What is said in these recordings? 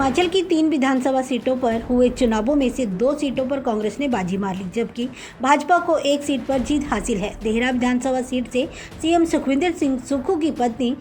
हिमाचल की 3 विधानसभा सीटों पर हुए चुनावों में से 2 सीटों पर कांग्रेस ने बाजी मार ली, जबकि भाजपा को 1 सीट पर जीत हासिल है। देहरा विधानसभा सीट से सीएम सुखविंदर सिंह सुक्खू की पत्नी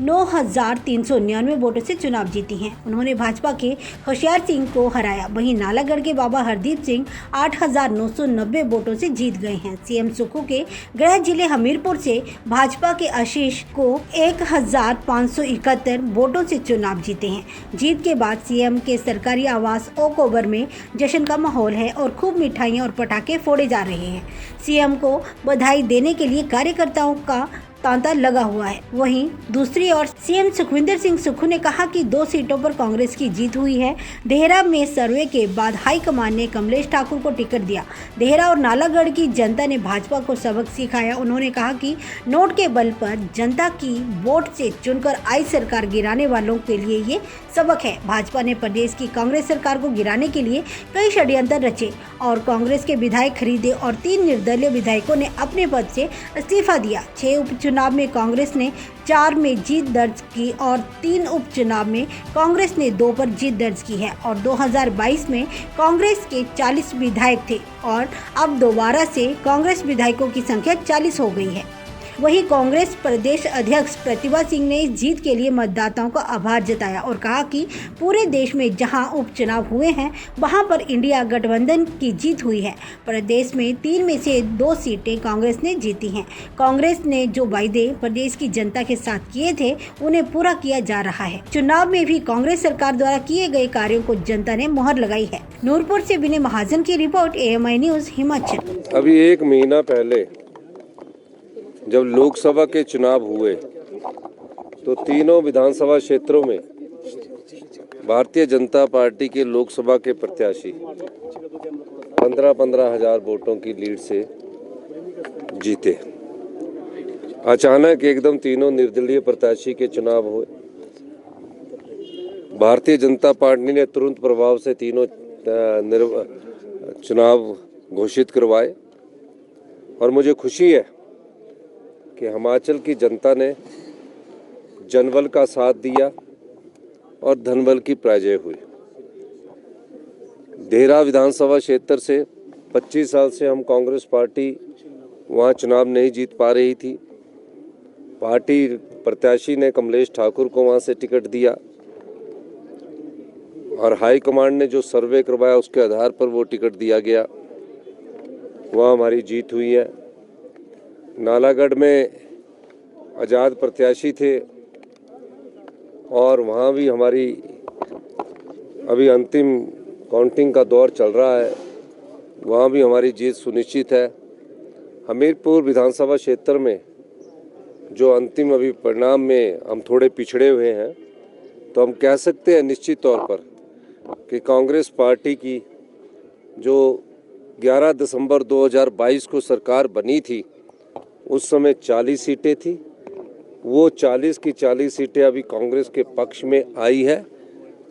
9,399 वोटों से चुनाव जीती हैं। उन्होंने भाजपा के होशियार सिंह को हराया। वहीं नालागढ़ के बाबा हरदीप सिंह 8,990 वोटों से जीत गए हैं। सीएम सुक्खू के गृह जिले हमीरपुर से भाजपा के आशीष को 1,571 वोटों से चुनाव जीते हैं। जीत के बाद सीएम के सरकारी आवास ओक ओवर में जश्न का माहौल है और खूब मिठाइयां और पटाखे फोड़े जा रहे हैं। सीएम को बधाई देने के लिए कार्यकर्ताओं का तांता लगा हुआ है। वहीं दूसरी ओर सीएम सुखविंदर सिंह सुक्खू ने कहा कि 2 सीटों पर कांग्रेस की जीत हुई है। देहरा में सर्वे के बाद हाईकमान ने कमलेश ठाकुर को टिकट दिया। देहरा और नालागढ़ की जनता ने भाजपा को सबक सिखाया। उन्होंने कहा कि नोट के बल पर जनता की वोट से चुनकर आई सरकार गिराने वालों के लिए ये सबक है। भाजपा ने प्रदेश की कांग्रेस सरकार को गिराने के लिए कई षड्यंत्र रचे और कांग्रेस के विधायक खरीदे और 3 निर्दलीय विधायकों ने अपने पद से इस्तीफा दिया। 6 उपचुनाव में कांग्रेस ने 4 में जीत दर्ज की और 3 उपचुनाव में कांग्रेस ने 2 पर जीत दर्ज की है और 2022 में कांग्रेस के 40 विधायक थे और अब दोबारा से कांग्रेस विधायकों की संख्या 40 हो गई है। वहीं कांग्रेस प्रदेश अध्यक्ष प्रतिभा सिंह ने इस जीत के लिए मतदाताओं का आभार जताया और कहा कि पूरे देश में जहां उपचुनाव हुए हैं वहां पर इंडिया गठबंधन की जीत हुई है। प्रदेश में 3 में से 2 सीटें कांग्रेस ने जीती हैं। कांग्रेस ने जो वायदे प्रदेश की जनता के साथ किए थे उन्हें पूरा किया जा रहा है। चुनाव में भी कांग्रेस सरकार द्वारा किए गए कार्यों को जनता ने मुहर लगाई है। नूरपुर से विनय महाजन की रिपोर्ट, AMI न्यूज हिमाचल। अभी 1 महीना पहले जब लोकसभा के चुनाव हुए तो तीनों विधानसभा क्षेत्रों में भारतीय जनता पार्टी के लोकसभा के प्रत्याशी 15-15 हजार वोटों की लीड से जीते। अचानक एकदम तीनों निर्दलीय प्रत्याशी के चुनाव हुए। भारतीय जनता पार्टी ने तुरंत प्रभाव से तीनों चुनाव घोषित करवाए और मुझे खुशी है कि हिमाचल की जनता ने जनबल का साथ दिया और धनबल की पराजय हुई। देहरा विधानसभा क्षेत्र से 25 साल से हम कांग्रेस पार्टी वहां चुनाव नहीं जीत पा रही थी। पार्टी प्रत्याशी ने कमलेश ठाकुर को वहां से टिकट दिया और हाईकमांड ने जो सर्वे करवाया उसके आधार पर वो टिकट दिया गया। वहाँ हमारी जीत हुई है। नालागढ़ में आज़ाद प्रत्याशी थे और वहाँ भी हमारी अभी अंतिम काउंटिंग का दौर चल रहा है, वहाँ भी हमारी जीत सुनिश्चित है। हमीरपुर विधानसभा क्षेत्र में जो अंतिम अभी परिणाम में हम थोड़े पिछड़े हुए हैं, तो हम कह सकते हैं निश्चित तौर पर कि कांग्रेस पार्टी की जो 11 दिसंबर 2022 को सरकार बनी थी उस समय 40 सीटें थी। वो 40 की 40 सीटें अभी कांग्रेस के पक्ष में आई है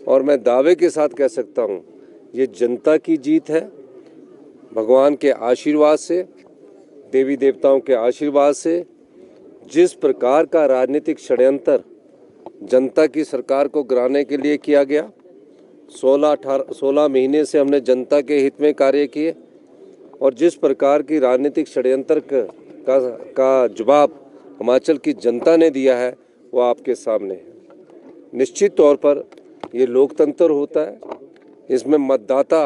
और मैं दावे के साथ कह सकता हूँ ये जनता की जीत है। भगवान के आशीर्वाद से, देवी देवताओं के आशीर्वाद से जिस प्रकार का राजनीतिक षड्यंत्र जनता की सरकार को गिराने के लिए किया गया, 16 महीने से हमने जनता के हित में कार्य किए और जिस प्रकार की राजनीतिक षड्यंत्र का जवाब हिमाचल की जनता ने दिया है वो आपके सामने है। निश्चित तौर पर ये लोकतंत्र होता है, इसमें मतदाता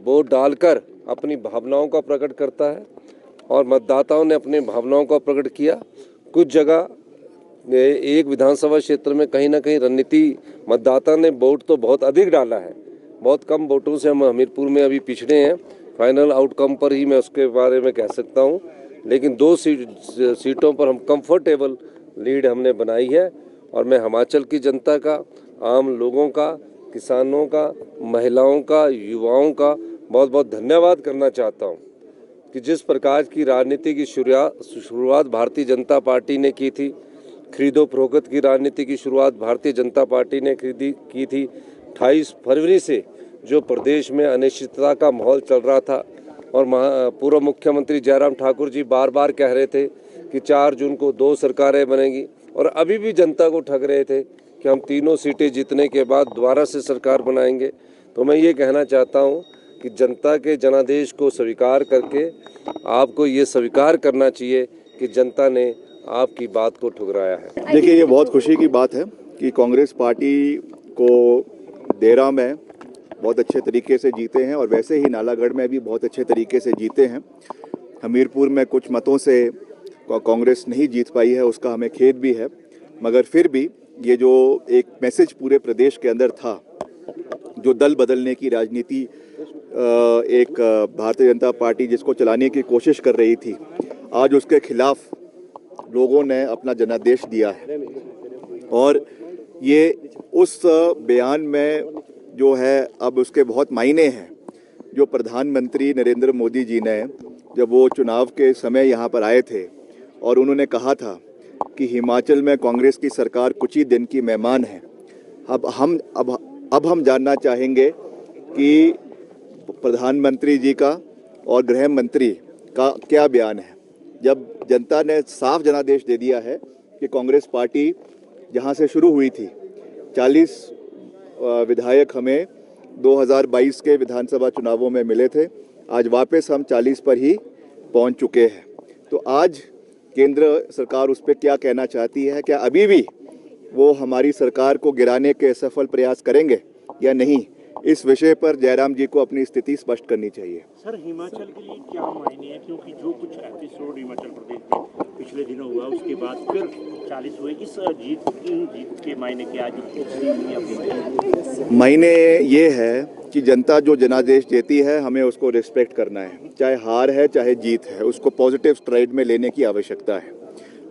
वोट डालकर अपनी भावनाओं का प्रकट करता है और मतदाताओं ने अपनी भावनाओं का प्रकट किया। कुछ जगह एक विधानसभा क्षेत्र में कहीं ना कहीं रणनीति मतदाता ने वोट तो बहुत अधिक डाला है, बहुत कम वोटों से हम हमीरपुर में अभी पिछड़े हैं। फाइनल आउटकम पर ही मैं उसके बारे में कह सकता हूं, लेकिन 2 सीटों पर हम कंफर्टेबल लीड हमने बनाई है और मैं हिमाचल की जनता का, आम लोगों का, किसानों का, महिलाओं का, युवाओं का बहुत बहुत धन्यवाद करना चाहता हूं कि जिस प्रकार की राजनीति की शुरुआत भारतीय जनता पार्टी ने की थी, खरीदो फरोख्त की राजनीति की शुरुआत भारतीय जनता पार्टी ने की थी। 28 फरवरी से जो प्रदेश में अनिश्चितता का माहौल चल रहा था और पूर्व मुख्यमंत्री जयराम ठाकुर जी बार बार कह रहे थे कि 4 जून को 2 सरकारें बनेगी और अभी भी जनता को ठग रहे थे कि हम तीनों सीटें जीतने के बाद दोबारा से सरकार बनाएंगे। तो मैं ये कहना चाहता हूँ कि जनता के जनादेश को स्वीकार करके आपको ये स्वीकार करना चाहिए कि जनता ने आपकी बात को ठुकराया है। देखिए, ये बहुत खुशी की बात है कि कांग्रेस पार्टी को देरा में बहुत अच्छे तरीके से जीते हैं और वैसे ही नालागढ़ में भी बहुत अच्छे तरीके से जीते हैं। हमीरपुर में कुछ मतों से कांग्रेस नहीं जीत पाई है, उसका हमें खेद भी है, मगर फिर भी ये जो एक मैसेज पूरे प्रदेश के अंदर था, जो दल बदलने की राजनीति एक भारतीय जनता पार्टी जिसको चलाने की कोशिश कर रही थी, आज उसके खिलाफ लोगों ने अपना जनादेश दिया है। और ये उस बयान में जो है अब उसके बहुत मायने हैं। जो प्रधानमंत्री नरेंद्र मोदी जी ने जब वो चुनाव के समय यहाँ पर आए थे और उन्होंने कहा था कि हिमाचल में कांग्रेस की सरकार कुछ ही दिन की मेहमान है, अब हम जानना चाहेंगे कि प्रधानमंत्री जी का और गृह मंत्री का क्या बयान है, जब जनता ने साफ जनादेश दे दिया है कि कांग्रेस पार्टी जहां से शुरू हुई थी, 40 विधायक हमें 2022 के विधानसभा चुनावों में मिले थे, आज वापस हम 40 पर ही पहुंच चुके हैं। तो आज केंद्र सरकार उस पर क्या कहना चाहती है? क्या अभी भी वो हमारी सरकार को गिराने के सफल प्रयास करेंगे या नहीं? इस विषय पर जयराम जी को अपनी स्थिति स्पष्ट करनी चाहिए। सर, हिमाचल के लिए क्या मायने हैं, क्योंकि जो कुछ एपिसोड हिमाचल प्रदेश में पिछले दिनों हुआ उसके बाद फिर 40 हुए, इस जीत के मायने क्या? मायने ये है कि जनता जो जनादेश देती है हमें उसको रिस्पेक्ट करना है, चाहे हार है चाहे जीत है, उसको पॉजिटिव स्ट्राइड में लेने की आवश्यकता है।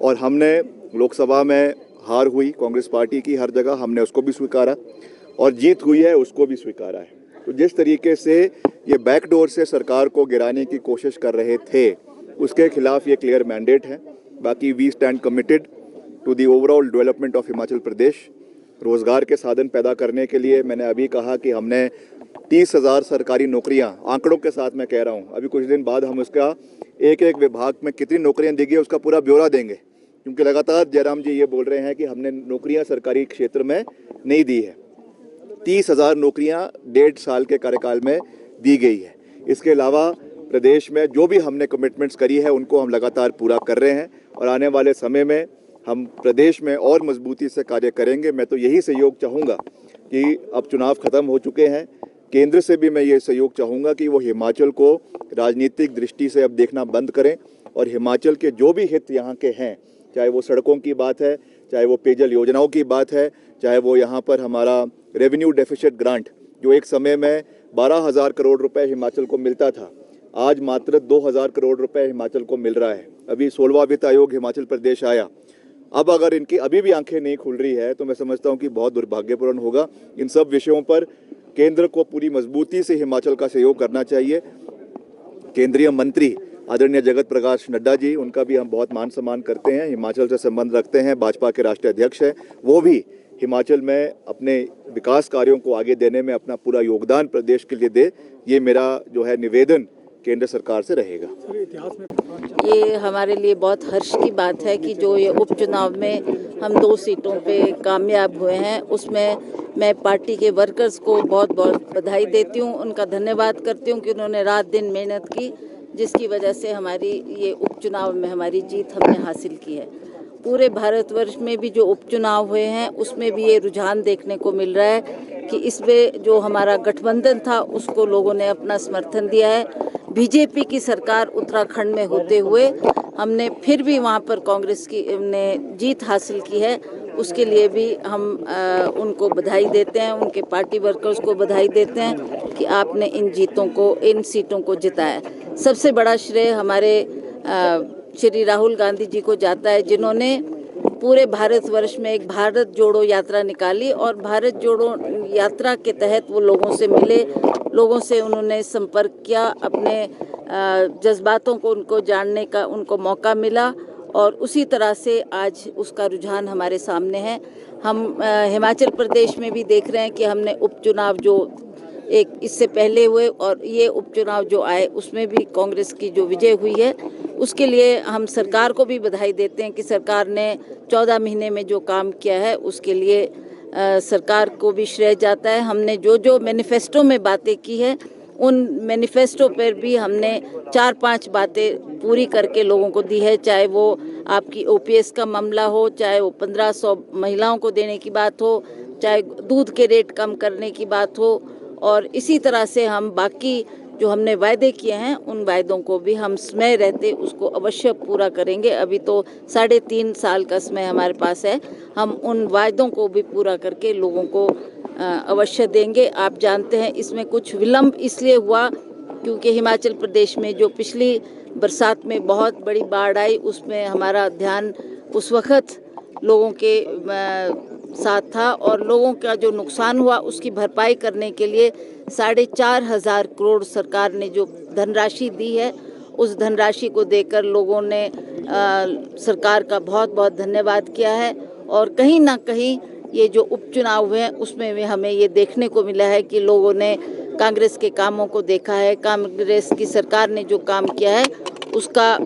और हमने लोकसभा में हार हुई कांग्रेस पार्टी की, हर जगह हमने उसको भी स्वीकारा, और जीत हुई है उसको भी स्वीकारा है। तो जिस तरीके से ये बैकडोर से सरकार को गिराने की कोशिश कर रहे थे, उसके खिलाफ ये क्लियर मैंडेट है। बाकी we stand committed to the overall development of Himachal Pradesh. रोजगार के साधन पैदा करने के लिए मैंने अभी कहा कि हमने 30,000 सरकारी नौकरियां, आंकड़ों के साथ मैं कह रहा हूं, अभी कुछ दिन बाद हम उसका एक एक विभाग में कितनी नौकरियां दी गई उसका पूरा ब्यौरा देंगे, क्योंकि लगातार जयराम जी ये बोल रहे हैं कि हमने नौकरियां सरकारी क्षेत्र में नहीं दी है। 30,000 नौकरियां 1.5 साल के कार्यकाल में दी गई है। इसके अलावा प्रदेश में जो भी हमने कमिटमेंट्स करी है उनको हम लगातार पूरा कर रहे हैं, और आने वाले समय में हम प्रदेश में और मजबूती से कार्य करेंगे। मैं तो यही सहयोग चाहूँगा कि अब चुनाव खत्म हो चुके हैं, केंद्र से भी मैं ये सहयोग चाहूँगा कि वो हिमाचल को राजनीतिक दृष्टि से अब देखना बंद करें, और हिमाचल के जो भी हित यहाँ के हैं, चाहे वो सड़कों की बात है, चाहे वो पेयजल योजनाओं की बात है, चाहे वो यहाँ पर हमारा रेवेन्यू डेफिसिट ग्रांट, जो एक समय में 12,000 करोड़ रुपए हिमाचल को मिलता था, आज मात्र 2,000 करोड़ रुपए हिमाचल को मिल रहा है। अभी 16वां वित्त आयोग हिमाचल प्रदेश आया, अब अगर इनकी अभी भी आंखें नहीं खुल रही है तो मैं समझता हूँ कि बहुत दुर्भाग्यपूर्ण होगा। इन सब विषयों पर केंद्र को पूरी मजबूती से हिमाचल का सहयोग करना चाहिए। केंद्रीय मंत्री आदरणीय जगत प्रकाश नड्डा जी, उनका भी हम बहुत मान सम्मान करते हैं, हिमाचल से संबंध रखते हैं, भाजपा के राष्ट्रीय अध्यक्ष हैं, वो भी हिमाचल में अपने विकास कार्यों को आगे देने में अपना पूरा योगदान प्रदेश के लिए दे। ये मेरा जो है निवेदन केंद्र सरकार से रहेगा। ये हमारे लिए बहुत हर्ष की बात है कि जो ये उपचुनाव में हम 2 सीटों पे कामयाब हुए हैं, उसमें मैं पार्टी के वर्कर्स को बहुत बहुत बधाई देती हूँ, उनका धन्यवाद करती हूँ कि उन्होंने रात दिन मेहनत की, जिसकी वजह से हमारी ये उपचुनाव में हमारी जीत हमने हासिल की है। पूरे भारतवर्ष में भी जो उपचुनाव हुए हैं उसमें भी ये रुझान देखने को मिल रहा है कि इसमें जो हमारा गठबंधन था उसको लोगों ने अपना समर्थन दिया है। बीजेपी की सरकार उत्तराखंड में होते हुए हमने फिर भी वहाँ पर कांग्रेस की ने जीत हासिल की है, उसके लिए भी हम उनको बधाई देते हैं, उनके पार्टी वर्कर्स को बधाई देते हैं कि आपने इन सीटों को जिताया। सबसे बड़ा श्रेय हमारे श्री राहुल गांधी जी को जाता है, जिन्होंने पूरे भारतवर्ष में एक भारत जोड़ो यात्रा निकाली, और भारत जोड़ो यात्रा के तहत वो लोगों से मिले, लोगों से उन्होंने संपर्क किया, अपने जज्बातों को उनको जानने का उनको मौका मिला, और उसी तरह से आज उसका रुझान हमारे सामने है। हम हिमाचल प्रदेश में भी देख रहे हैं कि हमने उपचुनाव जो एक इससे पहले हुए और ये उपचुनाव जो आए उसमें भी कांग्रेस की जो विजय हुई है, उसके लिए हम सरकार को भी बधाई देते हैं कि सरकार ने 14 महीने में जो काम किया है उसके लिए सरकार को भी श्रेय जाता है। हमने जो जो मैनिफेस्टो में बातें की है उन मैनिफेस्टो पर भी हमने 4-5 बातें पूरी करके लोगों को दी है, चाहे वो आपकी ओपीएस का मामला हो, चाहे वो 1500 महिलाओं को देने की बात हो, चाहे दूध के रेट कम करने की बात हो, और इसी तरह से हम बाकी जो हमने वायदे किए हैं उन वायदों को भी हम समय रहते उसको अवश्य पूरा करेंगे। अभी तो 3.5 साल का समय हमारे पास है, हम उन वायदों को भी पूरा करके लोगों को अवश्य देंगे। आप जानते हैं इसमें कुछ विलम्ब इसलिए हुआ क्योंकि हिमाचल प्रदेश में जो पिछली बरसात में बहुत बड़ी बाढ़ आई उसमें हमारा ध्यान उस वक्त लोगों के साथ था, और लोगों का जो नुकसान हुआ उसकी भरपाई करने के लिए 4,500 करोड़ सरकार ने जो धनराशि दी है उस धनराशि को देकर लोगों ने सरकार का बहुत बहुत धन्यवाद किया है। और कहीं ना कहीं ये जो उपचुनाव हुए हैं उसमें भी हमें ये देखने को मिला है कि लोगों ने कांग्रेस के कामों को देखा है, कांग्रेस की सरकार ने जो काम किया है उसका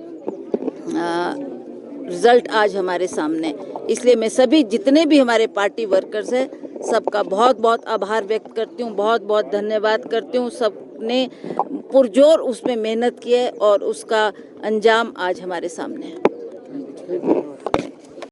रिजल्ट आज हमारे सामने। इसलिए मैं सभी जितने भी हमारे पार्टी वर्कर्स हैं सबका बहुत बहुत आभार व्यक्त करती हूँ, बहुत बहुत धन्यवाद करती हूँ। सबने पुरजोर उसमें मेहनत की है और उसका अंजाम आज हमारे सामने है।